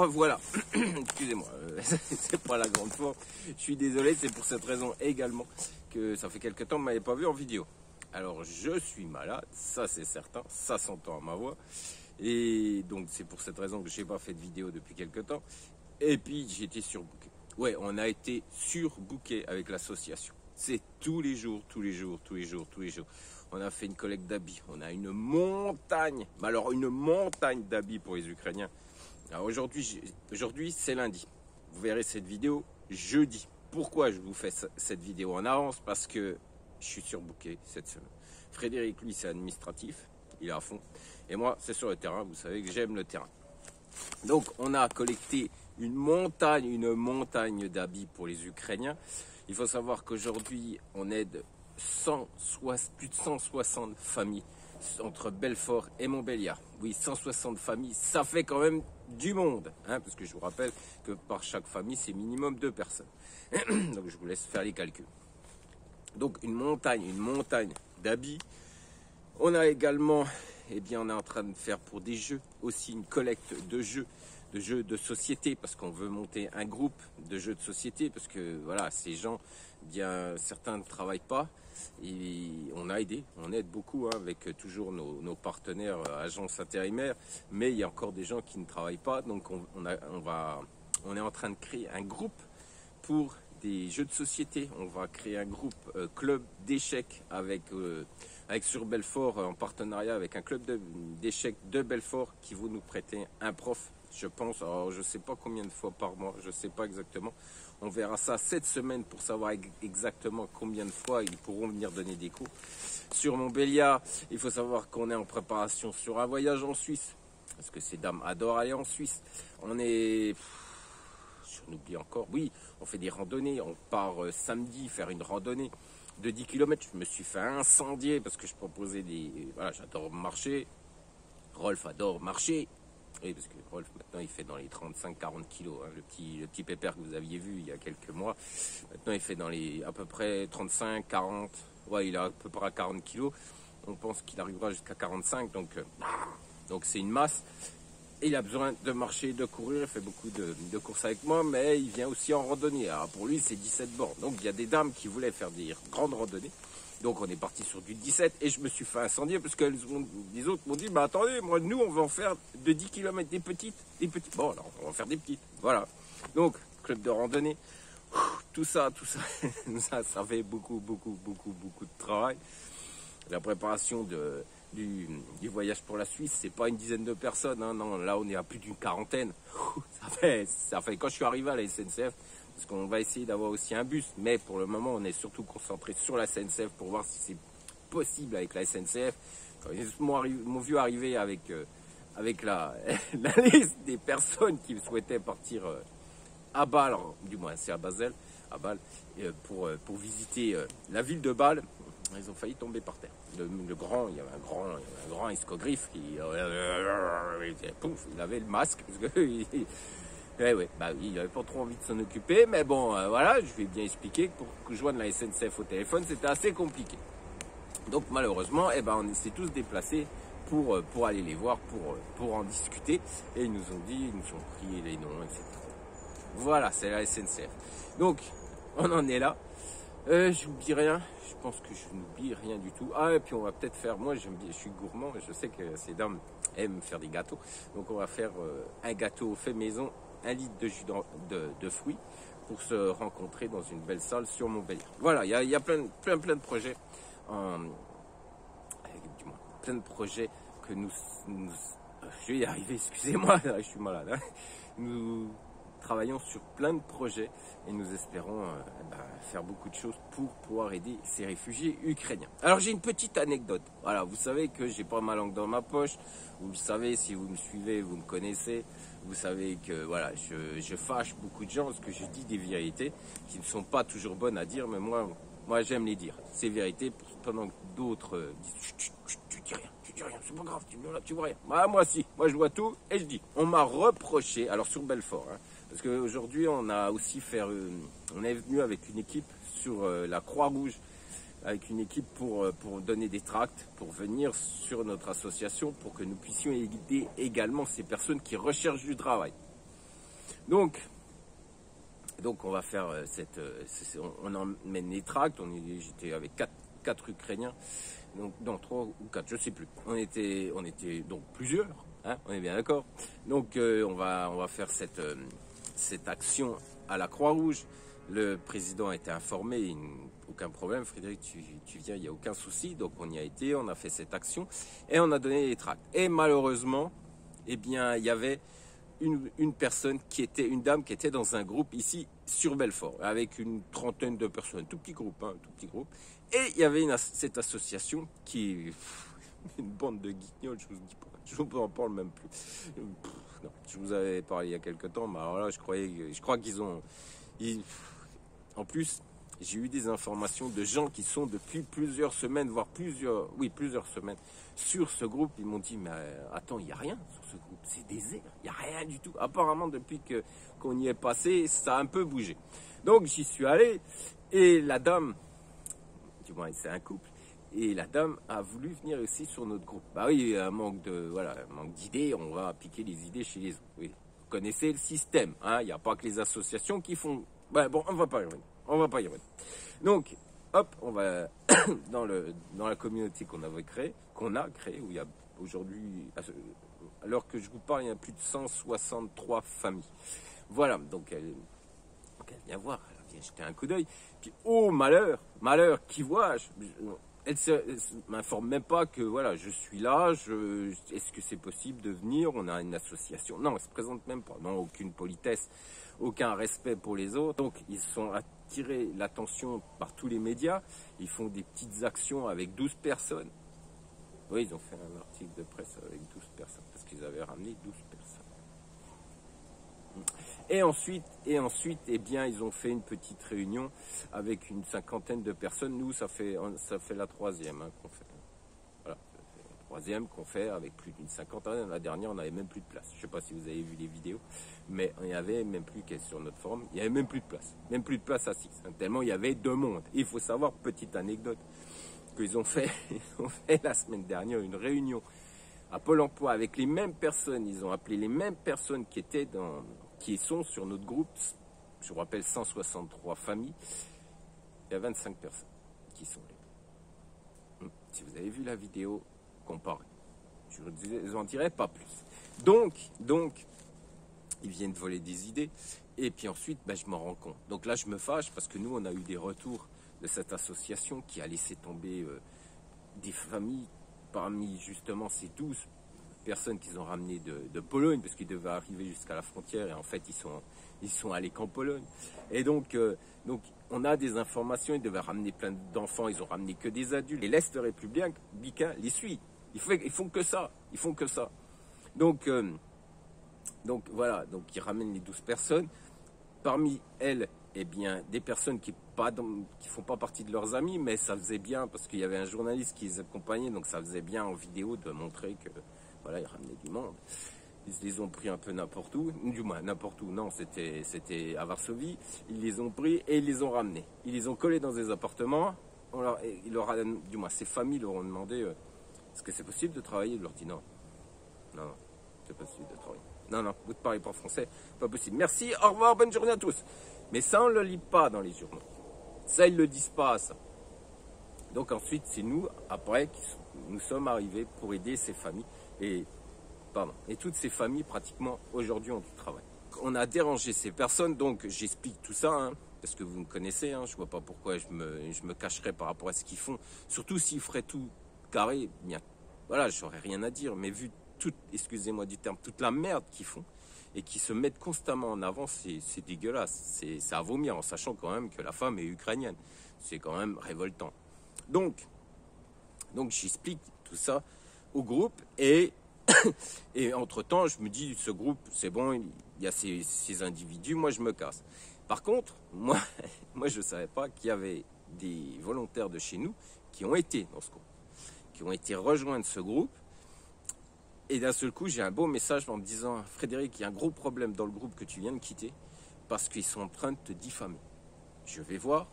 revoilà. Excusez-moi, c'est pas la grande forme. Je suis désolé, c'est pour cette raison également que ça fait quelques temps que vous ne m'avez pas vu en vidéo. Alors, je suis malade, ça c'est certain, ça s'entend à ma voix. Et donc, c'est pour cette raison que je n'ai pas fait de vidéo depuis quelques temps. Et puis, j'ai été surbooké. Ouais, on a été surbooké avec l'association. C'est tous les jours, tous les jours, tous les jours, tous les jours. On a fait une collecte d'habits. On a une montagne, mais alors une montagne d'habits pour les Ukrainiens. Alors aujourd'hui, c'est lundi. Vous verrez cette vidéo jeudi. Pourquoi je vous fais cette vidéo en avance? Parce que je suis surbooké cette semaine. Frédéric, lui, c'est administratif. Il est à fond. Et moi, c'est sur le terrain. Vous savez que j'aime le terrain. Donc, on a collecté une montagne d'habits pour les Ukrainiens. Il faut savoir qu'aujourd'hui, on aide plus de 160 familles entre Belfort et Montbéliard. Oui, 160 familles, ça fait quand même du monde, hein, parce que je vous rappelle que par chaque famille, c'est minimum 2 personnes. Donc, je vous laisse faire les calculs. Donc, une montagne d'habits. On a également, eh bien, on est en train de faire pour des jeux aussi une collecte de jeux de société, parce qu'on veut monter un groupe de jeux de société, parce que voilà, ces gens, bien certains ne travaillent pas, et on aide beaucoup, hein, avec toujours nos partenaires agences intérimaires, mais il y a encore des gens qui ne travaillent pas, donc on est en train de créer un groupe pour des jeux de société. On va créer un groupe club d'échecs avec sur Belfort, en partenariat avec un club d'échecs de Belfort qui va nous prêter un prof, je pense. Alors, je ne sais pas combien de fois par mois, je ne sais pas exactement. On verra ça cette semaine pour savoir exactement combien de fois ils pourront venir donner des cours. Sur Montbéliard, il faut savoir qu'on est en préparation sur un voyage en Suisse, parce que ces dames adorent aller en Suisse. On est... J'en oublie encore. Oui, on fait des randonnées. On part samedi faire une randonnée de 10 km. Je me suis fait incendier parce que je proposais des... Voilà, j'adore marcher. Rolf adore marcher. Oui, parce que Rolf, maintenant, il fait dans les 35-40 kilos. Hein, le petit pépère que vous aviez vu il y a quelques mois. Maintenant, il fait dans les à peu près 35-40. Ouais, il est à peu près à 40 kilos. On pense qu'il arrivera jusqu'à 45. Donc c'est une masse. Et il a besoin de marcher, de courir. Il fait beaucoup de courses avec moi, mais il vient aussi en randonnée. Alors pour lui, c'est 17 bornes. Donc il y a des dames qui voulaient faire des grandes randonnées. Donc on est parti sur du 17 et je me suis fait incendier parce que les autres m'ont dit, bah attendez, moi nous on va en faire de 10 km des petites. Bon alors on va faire des petites, voilà. Donc club de randonnée, tout ça, ça fait beaucoup de travail. La préparation du voyage pour la Suisse, c'est pas une dizaine de personnes, hein, non, là on est à plus d'une quarantaine. Ça fait quand je suis arrivé à la SNCF, parce qu'on va essayer d'avoir aussi un bus, mais pour le moment on est surtout concentré sur la SNCF pour voir si c'est possible avec la SNCF. Quand ils m'ont vu arriver avec la liste des personnes qui souhaitaient partir à Bâle, du moins c'est à Basel, à Bâle, pour visiter la ville de Bâle, ils ont failli tomber par terre. Il y avait un grand escogriffe qui pouf, il avait le masque parce que il n'avait pas trop envie de s'en occuper, mais bon, voilà, je vais bien expliquer que pour joindre la SNCF au téléphone, c'était assez compliqué. Donc malheureusement, on s'est tous déplacés pour aller les voir, pour en discuter, et ils nous ont pris les noms, etc. Voilà, c'est la SNCF. Donc, on en est là. J'oublie rien, je pense que je n'oublie rien du tout. Ah, et puis on va peut-être faire, moi je suis gourmand, et je sais que ces dames aiment faire des gâteaux. Donc on va faire un gâteau fait maison, 1 litre de jus de fruits pour se rencontrer dans une belle salle sur Montbéliard. Voilà, il y a plein de projets, plein de projets que nous je vais y arriver, excusez-moi, je suis malade. Hein. Nous travaillons sur plein de projets et nous espérons faire beaucoup de choses pour pouvoir aider ces réfugiés ukrainiens. Alors j'ai une petite anecdote. Voilà, vous savez que j'ai pas ma langue dans ma poche. Vous le savez, si vous me suivez, vous me connaissez. Vous savez que voilà, je fâche beaucoup de gens parce que je dis des vérités qui ne sont pas toujours bonnes à dire, mais moi j'aime les dire. Ces vérités, pendant que d'autres disent tu dis rien, c'est pas grave, tu vois rien. Moi si, moi je vois tout et je dis. On m'a reproché, alors sur Belfort, hein, parce qu'aujourd'hui on a aussi on est venu avec une équipe sur la Croix-Rouge, avec une équipe pour donner des tracts, pour venir sur notre association, pour que nous puissions aider également ces personnes qui recherchent du travail. Donc on va faire on emmène les tracts, j'étais avec quatre Ukrainiens, donc dans 3 ou 4, je sais plus. On était donc plusieurs, hein, on est bien d'accord. Donc on va faire cette action à la Croix-Rouge. Le président a été informé, aucun problème, Frédéric, tu viens, il n'y a aucun souci. Donc on y a été, on a fait cette action et on a donné les tracts. Et malheureusement, eh bien, il y avait une dame qui était dans un groupe ici sur Belfort, avec une trentaine de personnes, tout petit groupe. Et il y avait cette association qui est une bande de guignols, je vous dis pas, je vous en parle même plus. Non, je vous avais parlé il y a quelques temps, mais alors là, je crois qu'ils ont... En plus, j'ai eu des informations de gens qui sont depuis plusieurs semaines, voire plusieurs semaines, sur ce groupe. Ils m'ont dit, mais attends, il n'y a rien sur ce groupe, c'est désert, il n'y a rien du tout. Apparemment, depuis qu'on y est passé, ça a un peu bougé. Donc, j'y suis allé, et la dame, du moins, c'est un couple, et la dame a voulu venir aussi sur notre groupe. Bah oui, un manque d'idées, on va piquer les idées chez les autres. Oui. Vous connaissez le système, hein, il n'y a pas que les associations qui font... Ouais, bon, on va pas y revenir. Donc, hop, on va dans la communauté qu'on a créée, où il y a aujourd'hui, à l'heure que je vous parle, il y a plus de 163 familles. Voilà, donc elle vient voir, elle vient jeter un coup d'œil. Puis, oh malheur, qui vois-je? Elle m'informe même pas que voilà, je suis là, est-ce que c'est possible de venir? On a une association. Non, elle se présente même pas. Non, aucune politesse, aucun respect pour les autres. Donc, ils sont attirés l'attention par tous les médias. Ils font des petites actions avec 12 personnes. Oui, ils ont fait un article de presse avec 12 personnes parce qu'ils avaient ramené 12 personnes. Et ensuite, eh bien, ils ont fait une petite réunion avec une 50aine de personnes. Nous, ça fait la 3e qu'on fait. Voilà, la 3e qu'on fait avec plus d'une 50aine. La dernière, on n'avait même plus de place. Je ne sais pas si vous avez vu les vidéos, mais il n'y avait même plus qu'elle sur notre forum. Il n'y avait même plus de place. Même plus de place assise. Tellement il y avait 2 mondes. Et il faut savoir, petite anecdote, qu'ils ont fait la semaine dernière une réunion à Pôle emploi avec les mêmes personnes. Ils ont appelé les mêmes personnes qui sont sur notre groupe. Je vous rappelle, 163 familles. Il y a 25 personnes qui sont là. Si vous avez vu la vidéo, comparez. Je vous en dirai pas plus. Donc, ils viennent voler des idées. Et puis ensuite, je m'en rends compte. Donc là, je me fâche parce que nous, on a eu des retours de cette association qui a laissé tomber des familles parmi justement ces 12 personnes qu'ils ont ramenées de Pologne, parce qu'ils devaient arriver jusqu'à la frontière, et en fait ils sont allés qu'en Pologne. Et donc on a des informations, ils devaient ramener plein d'enfants, ils ont ramené que des adultes. Et l'Est républicain les suit. Ils font que ça. Donc voilà, donc ils ramènent les 12 personnes. Parmi elles, eh bien, des personnes qui font pas partie de leurs amis, mais ça faisait bien, parce qu'il y avait un journaliste qui les accompagnait, donc ça faisait bien en vidéo de montrer que, voilà, ils ramenaient du monde. Ils les ont pris un peu n'importe où, du moins n'importe où, non, c'était à Varsovie. Ils les ont pris et ils les ont ramenés. Ils les ont collés dans des appartements. Du moins, ces familles leur ont demandé, est-ce que c'est possible de travailler? Ils leur dit non, c'est possible de travailler. Non, vous ne parlez pas français, pas possible. Merci, au revoir, bonne journée à tous. Mais ça, on ne le lit pas dans les journaux. Ça, ils ne le disent pas, ça. Donc ensuite, c'est nous, après, nous sommes arrivés pour aider ces familles. Et toutes ces familles, pratiquement, aujourd'hui, ont du travail. On a dérangé ces personnes, donc j'explique tout ça, hein, parce que vous me connaissez, hein, je ne vois pas pourquoi je me cacherais par rapport à ce qu'ils font. Surtout s'ils feraient tout carré, bien, voilà, j'aurais rien à dire, mais vu excusez-moi du terme, toute la merde qu'ils font et qui se mettent constamment en avant, c'est dégueulasse, c'est à vomir, en sachant quand même que la femme est ukrainienne. C'est quand même révoltant. Donc j'explique tout ça au groupe et entre-temps, je me dis, ce groupe, c'est bon, il y a ces individus, moi je me casse. Par contre, moi je ne savais pas qu'il y avait des volontaires de chez nous qui ont été dans ce groupe, qui ont été rejoindre ce groupe. Et d'un seul coup, j'ai un beau message en me disant, Frédéric, il y a un gros problème dans le groupe que tu viens de quitter parce qu'ils sont en train de te diffamer. Je vais voir.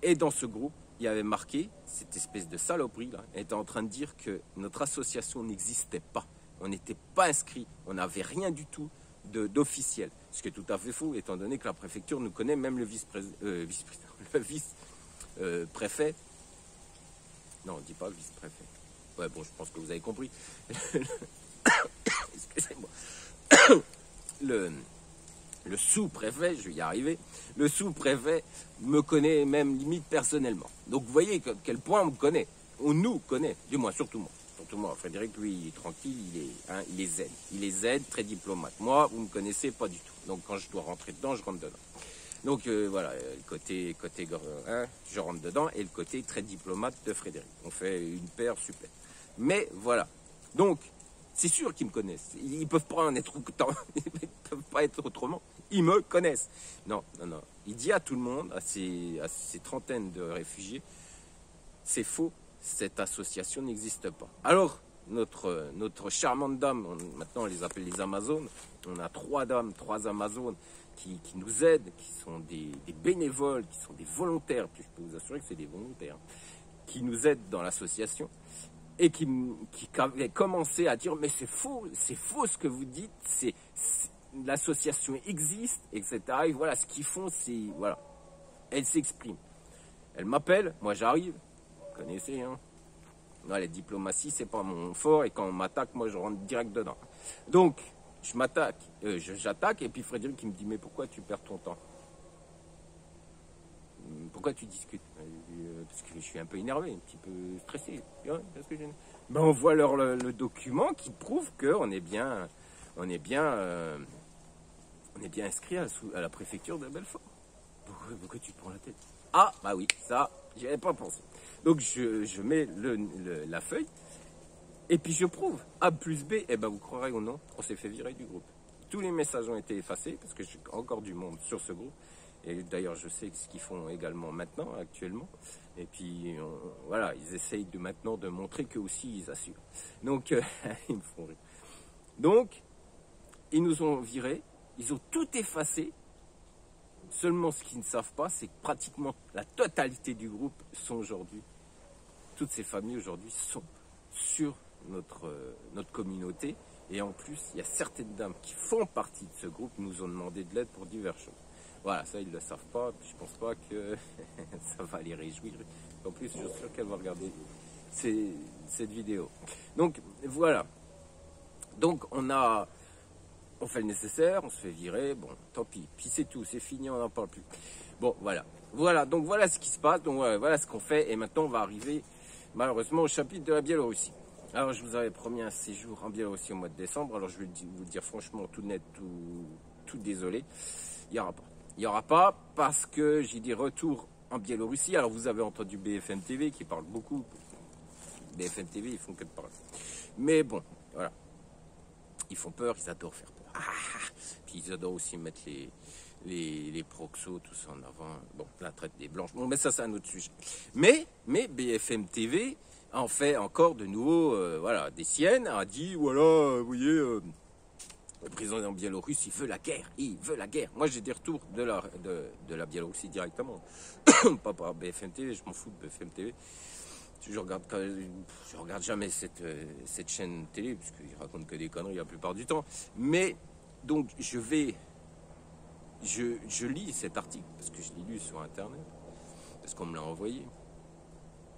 Et dans ce groupe, il y avait marqué, cette espèce de saloperie là, était en train de dire que notre association n'existait pas. On n'était pas inscrit, on n'avait rien du tout d'officiel. Ce qui est tout à fait faux, étant donné que la préfecture nous connaît, même le vice-président, le vice-préfet. Non, on ne dit pas vice-préfet. Ouais, bon, je pense que vous avez compris. Excusez-moi. Le sous-préfet, je vais y arriver, le sous-préfet me connaît même limite personnellement. Donc vous voyez à quel point on me connaît, on nous connaît, du moins surtout moi. Surtout moi, Frédéric, lui, il est tranquille, il est zen. Il est zen, très diplomate. Moi, vous ne me connaissez pas du tout. Donc quand je dois rentrer dedans, je rentre dedans. Donc voilà, le côté je rentre dedans, et le côté très diplomate de Frédéric. On fait une paire super. Mais voilà. Donc, c'est sûr qu'ils me connaissent. Ils peuvent pas en être autant. Ils peuvent pas être autrement. Ils me connaissent. Non. Il dit à tout le monde, à ces trentaines de réfugiés, c'est faux. Cette association n'existe pas. Alors, notre charmante dame, maintenant on les appelle les Amazones, on a 3 dames, 3 Amazones qui nous aident, qui sont des bénévoles, qui sont des volontaires, puis je peux vous assurer que c'est des volontaires, qui nous aident dans l'association, et qui avaient commencé à dire mais c'est faux ce que vous dites, l'association existe, etc. Et voilà, ce qu'ils font, c'est, voilà, elles s'expriment. Elles m'appellent, moi j'arrive, vous connaissez, hein. Non, la diplomatie, c'est pas mon fort, et quand on m'attaque, moi je rentre direct dedans. Donc, j'attaque, et puis Frédéric qui me dit mais pourquoi tu perds ton temps? Pourquoi tu discutes? Parce que je suis un peu énervé, un petit peu stressé. Ben, on voit le document qui prouve qu'on est bien, inscrit à la préfecture de Belfort. Pourquoi tu te prends la tête? Ah, bah oui, ça, j'y avais pas pensé. Donc je mets la feuille, et puis je prouve. A plus B, et ben vous croirez ou non, on s'est fait virer du groupe. Tous les messages ont été effacés, parce que j'ai encore du monde sur ce groupe. Et d'ailleurs, je sais ce qu'ils font également maintenant, actuellement. Et puis, voilà, ils essayent maintenant de montrer qu'eux aussi, ils assurent. Donc, ils me font rire. Donc, ils nous ont virés, ils ont tout effacé. Seulement, ce qu'ils ne savent pas, c'est que pratiquement la totalité du groupe sont aujourd'hui, toutes ces familles aujourd'hui sont sur notre communauté. Et en plus, il y a certaines dames qui font partie de ce groupe, nous ont demandé de l'aide pour diverses choses. Voilà, ça ils ne le savent pas, je pense pas que ça va les réjouir. En plus, je suis sûr qu'elle va regarder cette vidéo. Donc voilà. Donc on fait le nécessaire, on se fait virer, bon, tant pis. Puis c'est tout, c'est fini, on n'en parle plus. Bon, voilà. Voilà, donc voilà ce qui se passe, donc voilà ce qu'on fait. Et maintenant on va arriver malheureusement au chapitre de la Biélorussie. Alors je vous avais promis un séjour en Biélorussie au mois de décembre, alors je vais vous dire franchement tout net, tout désolé, il n'y aura pas. Il n'y aura pas parce que j'ai des retours en Biélorussie. Alors vous avez entendu BFM TV qui parle beaucoup. BFM TV, ils font que de parler. Mais bon, voilà. Ils font peur, ils adorent faire peur. Puis ils adorent aussi mettre les proxos, tout ça en avant. Bon, la traite des blanches. Bon, mais ça c'est un autre sujet. Mais BFM TV en fait encore de nouveau, voilà, des siennes, a dit, voilà, vous voyez... Le président biélorusse, il veut la guerre. Il veut la guerre. Moi, j'ai des retours de la Biélorussie directement. Pas par BFM TV, je m'en fous de BFM TV. Je regarde jamais cette chaîne télé, parce qu'ils racontent que des conneries la plupart du temps. Mais, donc, je lis cet article, parce que je l'ai lu sur Internet, parce qu'on me l'a envoyé.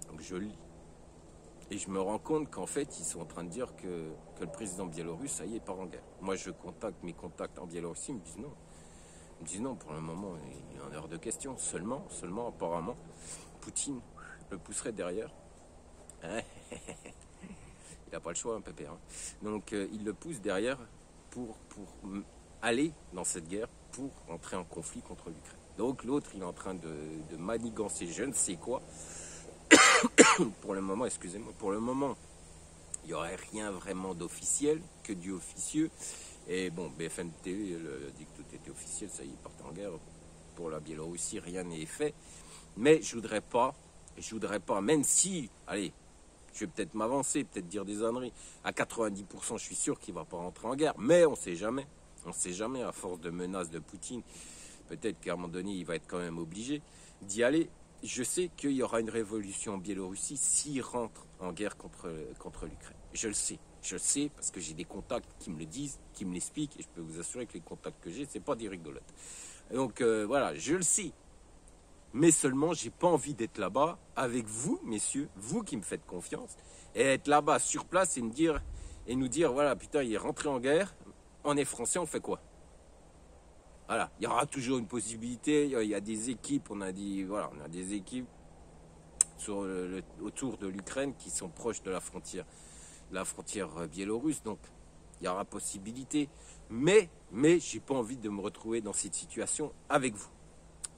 Donc, je lis. Et je me rends compte qu'en fait, ils sont en train de dire que le président biélorusse, ça y est, part en guerre. Moi, je contacte mes contacts en Biélorussie, ils me disent non. Ils me disent non, pour le moment, il est en hors de question. Seulement, apparemment, Poutine le pousserait derrière. Il n'a pas le choix, un pépère. Hein. Donc, il le pousse derrière pour aller dans cette guerre, pour entrer en conflit contre l'Ukraine. Donc, l'autre, il est en train de manigancer je ne sais quoi. Pour le moment, excusez-moi, pour le moment, il n'y aurait rien vraiment d'officiel, que du officieux. Et bon, BFM TV dit que tout était officiel, ça y est, partent en guerre. Pour la Biélorussie, rien n'est fait. Mais je voudrais pas, même si, allez, je vais peut-être m'avancer, peut-être dire des âneries. À 90%, je suis sûr qu'il ne va pas rentrer en guerre. Mais on ne sait jamais. On ne sait jamais, à force de menaces de Poutine. Peut-être qu'à un moment donné, il va être quand même obligé d'y aller. Je sais qu'il y aura une révolution en Biélorussie s'il rentre en guerre contre l'Ukraine. Je le sais. Je le sais parce que j'ai des contacts qui me le disent, qui me l'expliquent, et je peux vous assurer que les contacts que j'ai, c'est pas des rigolotes. Donc voilà, je le sais. Mais seulement, j'ai pas envie d'être là-bas avec vous, messieurs, vous qui me faites confiance, et être là-bas sur place et me dire et nous dire voilà, putain, il est rentré en guerre, on est français, on fait quoi? Voilà, il y aura toujours une possibilité. Il y a des équipes, on a dit voilà, on a des équipes autour de l'Ukraine qui sont proches de la frontière biélorusse, donc il y aura possibilité. Mais j'ai pas envie de me retrouver dans cette situation avec vous.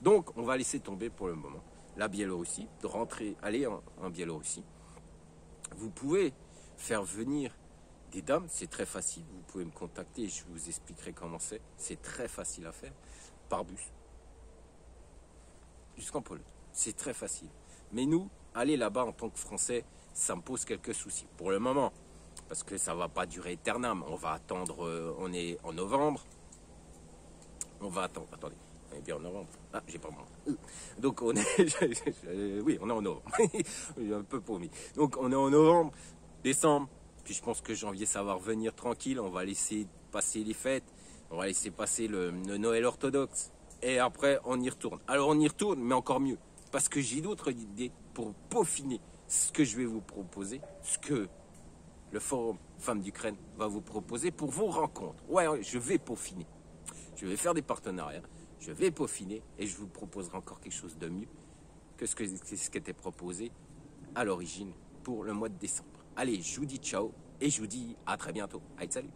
Donc, on va laisser tomber pour le moment la Biélorussie, de rentrer, aller en Biélorussie. Vous pouvez faire venir des dames, c'est très facile. Vous pouvez me contacter et je vous expliquerai comment c'est. C'est très facile à faire, par bus, jusqu'en Pologne. C'est très facile. Mais nous, aller là-bas en tant que Français, ça me pose quelques soucis. Pour le moment, parce que ça ne va pas durer éternellement. On va attendre, on est en novembre. On va attendre, attendez. On est bien en novembre. Ah, j'ai pas mon. Donc on est, oui, on est en novembre. J'ai un peu paumé. Donc on est en novembre, décembre. Puis je pense que janvier, ça va revenir tranquille. On va laisser passer les fêtes. On va laisser passer le Noël orthodoxe. Et après, on y retourne. Alors on y retourne, mais encore mieux. Parce que j'ai d'autres idées pour peaufiner ce que je vais vous proposer, ce que le Forum Femmes d'Ukraine va vous proposer pour vos rencontres. Ouais, je vais peaufiner. Je vais faire des partenariats. Je vais peaufiner et je vous proposerai encore quelque chose de mieux que ce qui était proposé à l'origine pour le mois de décembre. Allez, je vous dis ciao et je vous dis à très bientôt. Allez, salut!